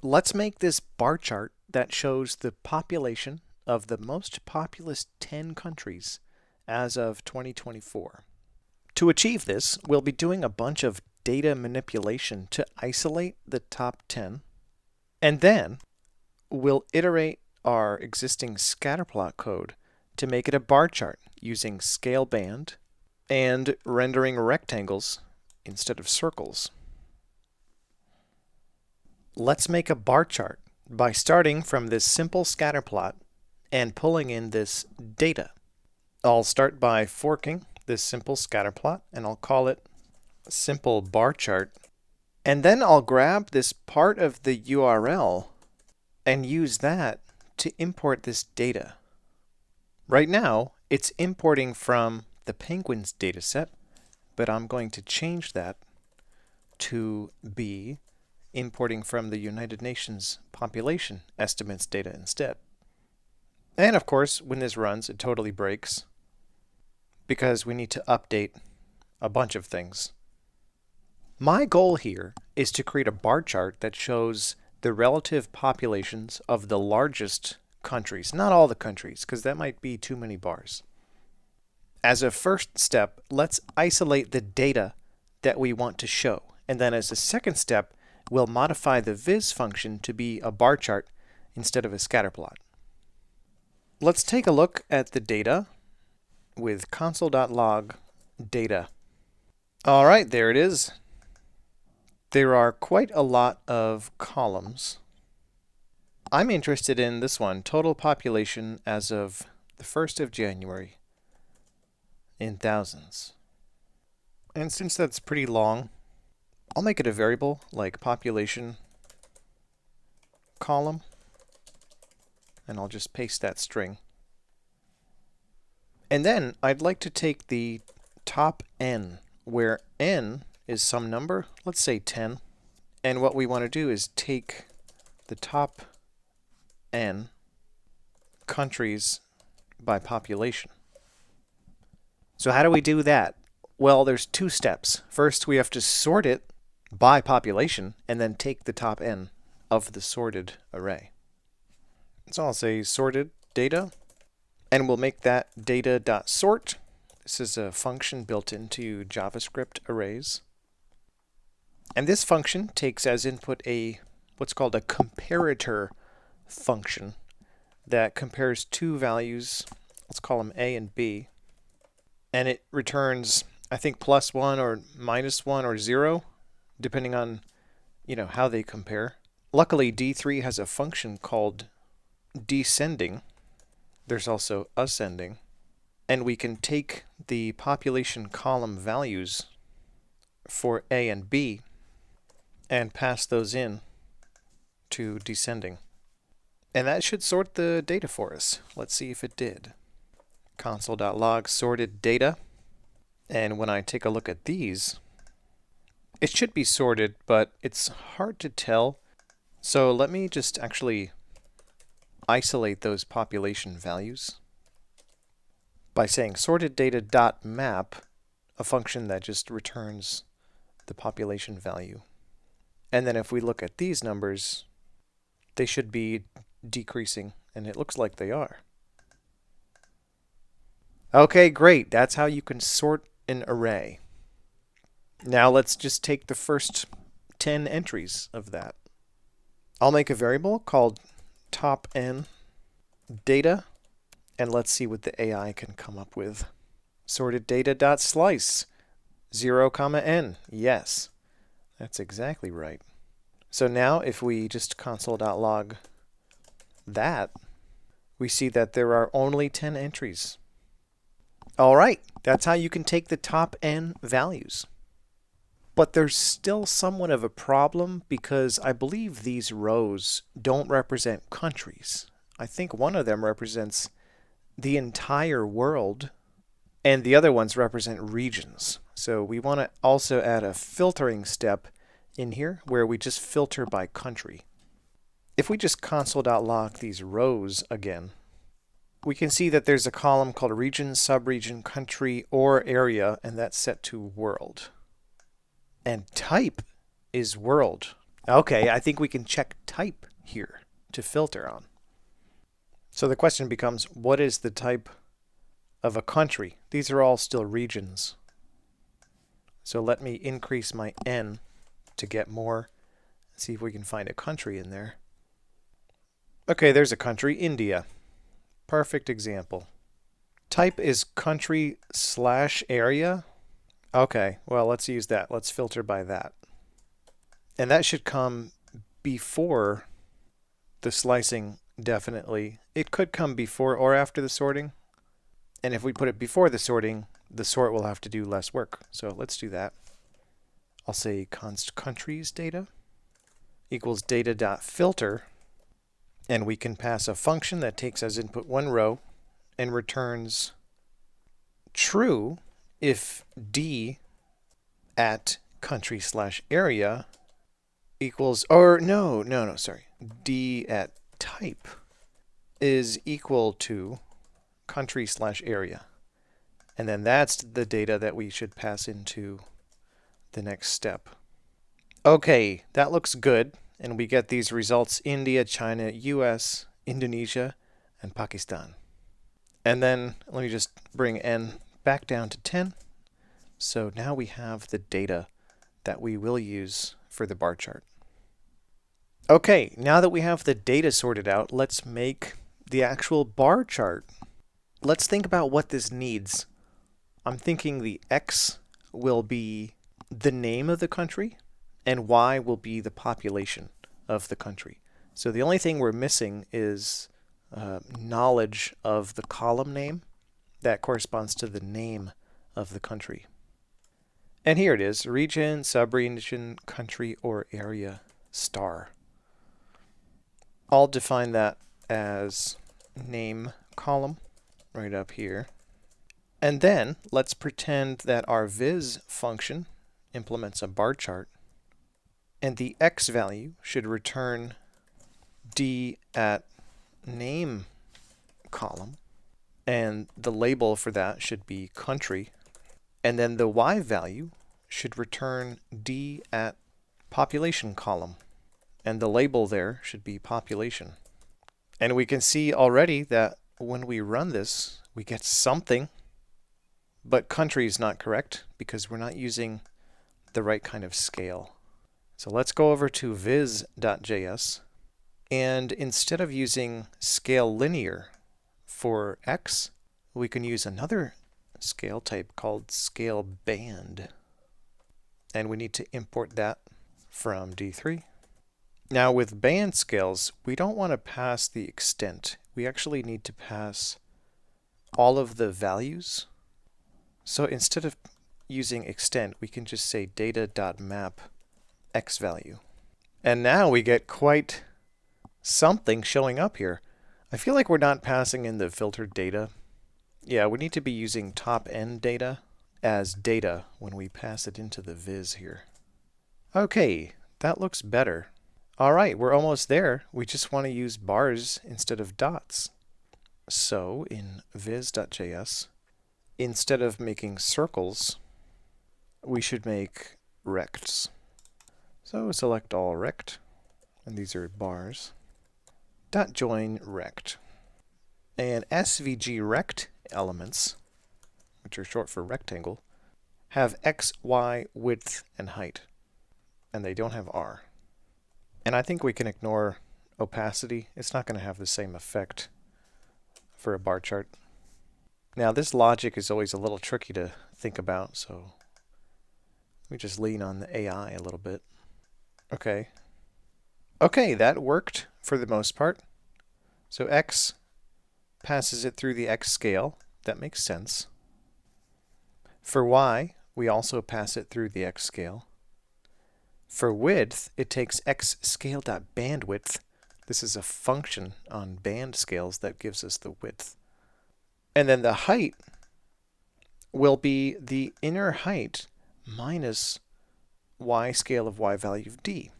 Let's make this bar chart that shows the population of the most populous 10 countries as of 2024. To achieve this, we'll be doing a bunch of data manipulation to isolate the top 10, and then we'll iterate our existing scatterplot code to make it a bar chart using scale band and rendering rectangles instead of circles. Let's make a bar chart by starting from this simple scatter plot and pulling in this data. I'll start by forking this simple scatter plot and I'll call it simple bar chart. And then I'll grab this part of the URL and use that to import this data. Right now, it's importing from the Penguins dataset, but I'm going to change that to be importing from the United Nations population estimates data instead. And of course, when this runs, it totally breaks because we need to update a bunch of things. My goal here is to create a bar chart that shows the relative populations of the largest countries, not all the countries, because that might be too many bars. As a first step, let's isolate the data that we want to show. And then as a second step, we'll modify the viz function to be a bar chart instead of a scatter plot. Let's take a look at the data with console.log data. All right, there it is. There are quite a lot of columns. I'm interested in this one, total population as of the 1st of January in thousands. And since that's pretty long, I'll make it a variable like population column, and I'll just paste that string. And then I'd like to take the top n, where n is some number, let's say 10. And what we want to do is take the top n countries by population. So how do we do that? Well, there's two steps. First, we have to sort it by population and then take the top n of the sorted array. So I'll say sorted data, and we'll make that data.sort. This is a function built into JavaScript arrays. And this function takes as input what's called a comparator function that compares two values. Let's call them a and b. And it returns, I think, +1 or -1 or 0, depending on, how they compare. Luckily, D3 has a function called descending. There's also ascending. And we can take the population column values for A and B and pass those in to descending. And that should sort the data for us. Let's see if it did. Console.log sorted data. And when I take a look at these, it should be sorted, but it's hard to tell. So let me just actually isolate those population values by saying sorted data.map, a function that just returns the population value. And then if we look at these numbers, they should be decreasing, and it looks like they are. Okay, great. That's how you can sort an array. Now let's just take the first 10 entries of that. I'll make a variable called top n data, and let's see what the AI can come up with. Sorted data.slice 0, n. Yes, that's exactly right. So now if we just console.log that, we see that there are only 10 entries. All right, that's how you can take the top n values. But there's still somewhat of a problem because I believe these rows don't represent countries. I think one of them represents the entire world, and the other ones represent regions. So we want to also add a filtering step in here where we just filter by country. If we just console.log these rows again, we can see that there's a column called region, subregion, country, or area, and that's set to world. And type is world. Okay, I think we can check type here to filter on. So the question becomes, what is the type of a country? These are all still regions. So let me increase my N to get more. See if we can find a country in there. Okay, there's a country, India. Perfect example. Type is country/area. Okay, well, let's use that. Let's filter by that. And that should come before the slicing, definitely. It could come before or after the sorting. And if we put it before the sorting, the sort will have to do less work. So let's do that. I'll say const countries data equals data.filter. And we can pass a function that takes as input one row and returns true if D at country/area equals, or no, sorry. D at type is equal to country/area. And then that's the data that we should pass into the next step. Okay, that looks good. And we get these results: India, China, US, Indonesia, and Pakistan. And then let me just bring N back down to 10. So now we have the data that we will use for the bar chart. Okay, now that we have the data sorted out, let's make the actual bar chart. Let's think about what this needs. I'm thinking the X will be the name of the country, and Y will be the population of the country. So the only thing we're missing is knowledge of the column name that corresponds to the name of the country. And here it is: region, subregion, country, or area, star. I'll define that as name column right up here. And then let's pretend that our viz function implements a bar chart, and the X value should return D at name column, and the label for that should be country, and then the Y value should return D at population column, and the label there should be population. And we can see already that when we run this, we get something, but country is not correct because we're not using the right kind of scale. So let's go over to viz.js, and instead of using scale linear for X, we can use another scale type called scale band. And we need to import that from D3. Now with band scales, we don't want to pass the extent. We actually need to pass all of the values. So instead of using extent, we can just say data.map X value. And now we get quite something showing up here. I feel like we're not passing in the filtered data. Yeah, we need to be using top N data as data when we pass it into the viz here. Okay, that looks better. All right, we're almost there. We just want to use bars instead of dots. So in viz.js, instead of making circles, we should make rects. So select all rect, and these are bars. Dot join rect. And SVG rect elements, which are short for rectangle, have X, Y, width, and height. And they don't have R. And I think we can ignore opacity. It's not going to have the same effect for a bar chart. Now this logic is always a little tricky to think about, so we just lean on the AI a little bit. Okay. Okay, that worked for the most part. So X passes it through the X scale. That makes sense. For Y, we also pass it through the X scale. For width, it takes X scale.bandwidth. This is a function on band scales that gives us the width. And then the height will be the inner height minus Y scale of Y value of D.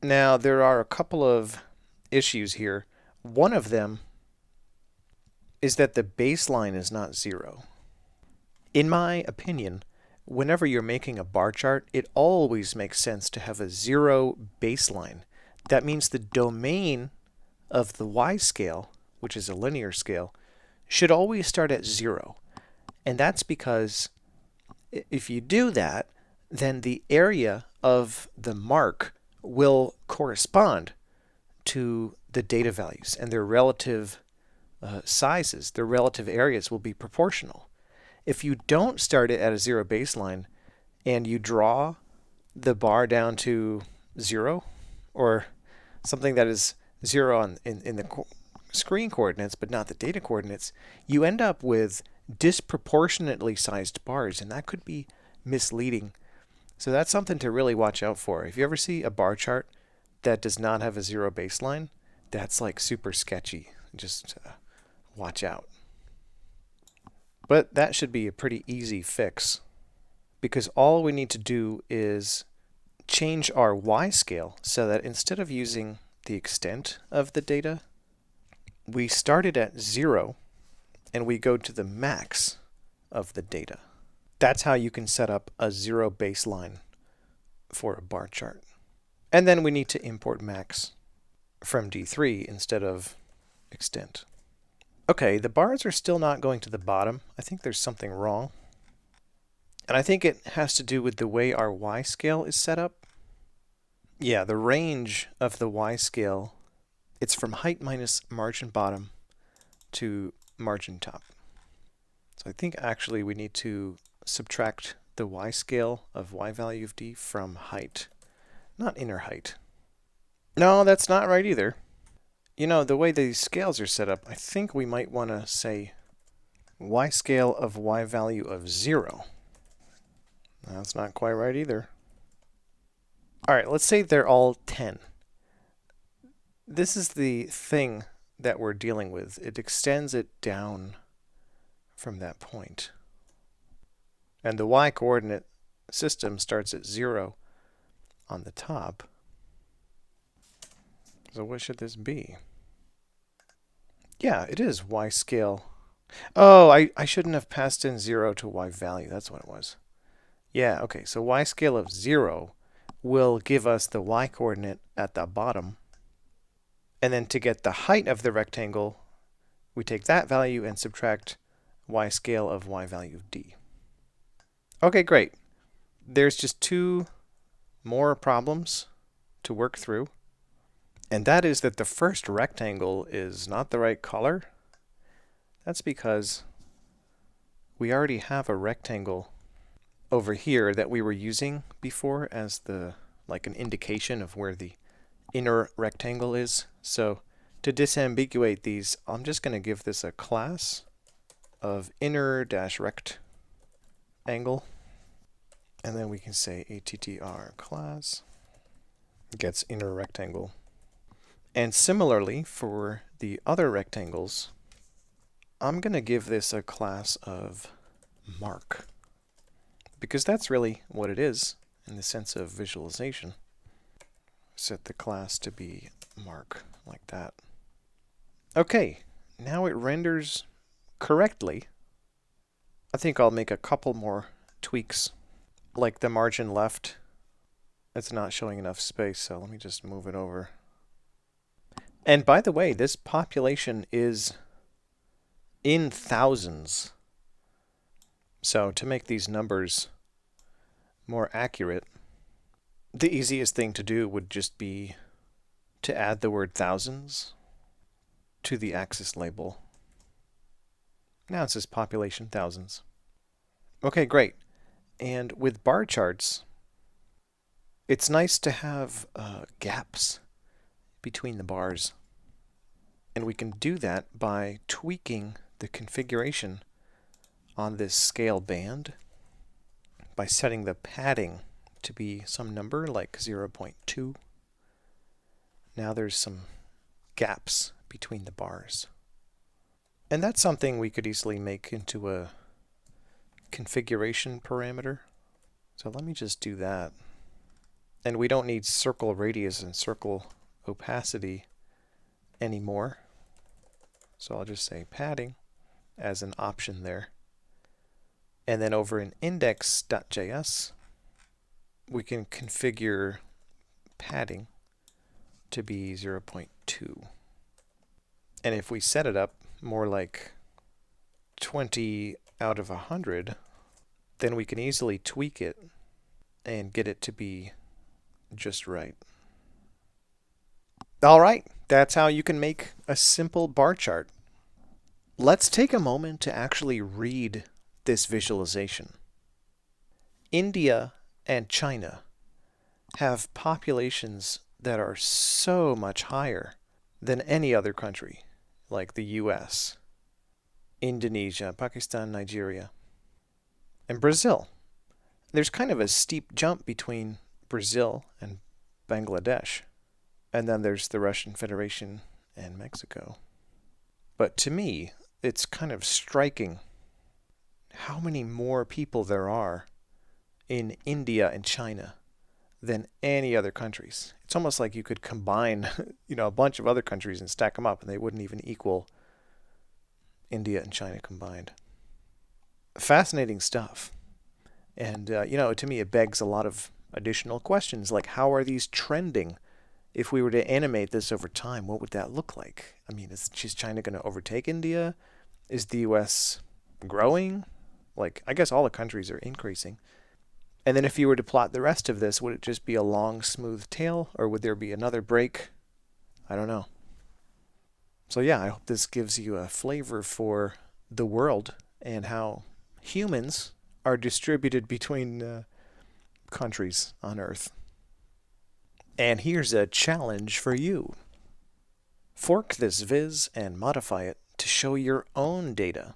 Now, there are a couple of issues here. One of them is that the baseline is not 0. In my opinion, whenever you're making a bar chart, it always makes sense to have a 0 baseline. That means the domain of the y-scale, which is a linear scale, should always start at 0. And that's because if you do that, then the area of the mark will correspond to the data values, and their relative sizes, their relative areas will be proportional. If you don't start it at a 0 baseline and you draw the bar down to 0, or something that is 0 in the screen coordinates but not the data coordinates, you end up with disproportionately sized bars, and that could be misleading. So that's something to really watch out for. If you ever see a bar chart that does not have a 0 baseline, that's like super sketchy. Just watch out. But that should be a pretty easy fix, because all we need to do is change our y-scale so that instead of using the extent of the data, we start it at 0 and we go to the max of the data. That's how you can set up a 0 baseline for a bar chart. And then we need to import max from D3 instead of extent. Okay, the bars are still not going to the bottom. I think there's something wrong. And I think it has to do with the way our y-scale is set up. Yeah, the range of the y-scale, it's from height minus margin bottom to margin top. So I think actually we need to subtract the y-scale of y value of d from height, not inner height. No, that's not right either. You know, the way these scales are set up, I think we might want to say y-scale of y value of 0. That's not quite right either. All right, let's say they're all 10. This is the thing that we're dealing with. It extends it down from that point. And the y-coordinate system starts at 0 on the top. So what should this be? Yeah, it is y-scale. Oh, I shouldn't have passed in 0 to y value. That's what it was. Yeah, okay, so y-scale of 0 will give us the y-coordinate at the bottom. And then to get the height of the rectangle, we take that value and subtract y-scale of y value of d. Okay, great. There's just 2 more problems to work through. And that is that the first rectangle is not the right color. That's because we already have a rectangle over here that we were using before as like an indication of where the inner rectangle is. So to disambiguate these, I'm just going to give this a class of inner-rect angle. And then we can say attr class gets inner rectangle. And similarly, for the other rectangles, I'm going to give this a class of mark, because that's really what it is in the sense of visualization. Set the class to be mark, like that. Okay, now it renders correctly. I think I'll make a couple more tweaks, like the margin left. It's not showing enough space, so let me just move it over. And by the way, this population is in thousands. So to make these numbers more accurate, the easiest thing to do would just be to add the word thousands to the axis label. Now it says population thousands. Okay, great. And with bar charts, it's nice to have gaps between the bars. And we can do that by tweaking the configuration on this scale band by setting the padding to be some number like 0.2. Now there's some gaps between the bars. And that's something we could easily make into a configuration parameter. So let me just do that. And we don't need circle radius and circle opacity anymore. So I'll just say padding as an option there. And then over in index.js, we can configure padding to be 0.2. And if we set it up more like 20 out of 100, then we can easily tweak it and get it to be just right. All right, that's how you can make a simple bar chart. Let's take a moment to actually read this visualization. India and China have populations that are so much higher than any other country, like the US, Indonesia, Pakistan, Nigeria, and Brazil. There's kind of a steep jump between Brazil and Bangladesh. And then there's the Russian Federation and Mexico. But to me, it's kind of striking how many more people there are in India and China than any other countries. It's almost like you could combine, a bunch of other countries and stack them up, and they wouldn't even equal India and China combined. Fascinating stuff. And, to me, it begs a lot of additional questions, like how are these trending? If we were to animate this over time, what would that look like? I mean, is China going to overtake India? Is the US growing? I guess all the countries are increasing. And then if you were to plot the rest of this, would it just be a long, smooth tail? Or would there be another break? I don't know. So yeah, I hope this gives you a flavor for the world and how humans are distributed between countries on Earth. And here's a challenge for you. Fork this viz and modify it to show your own data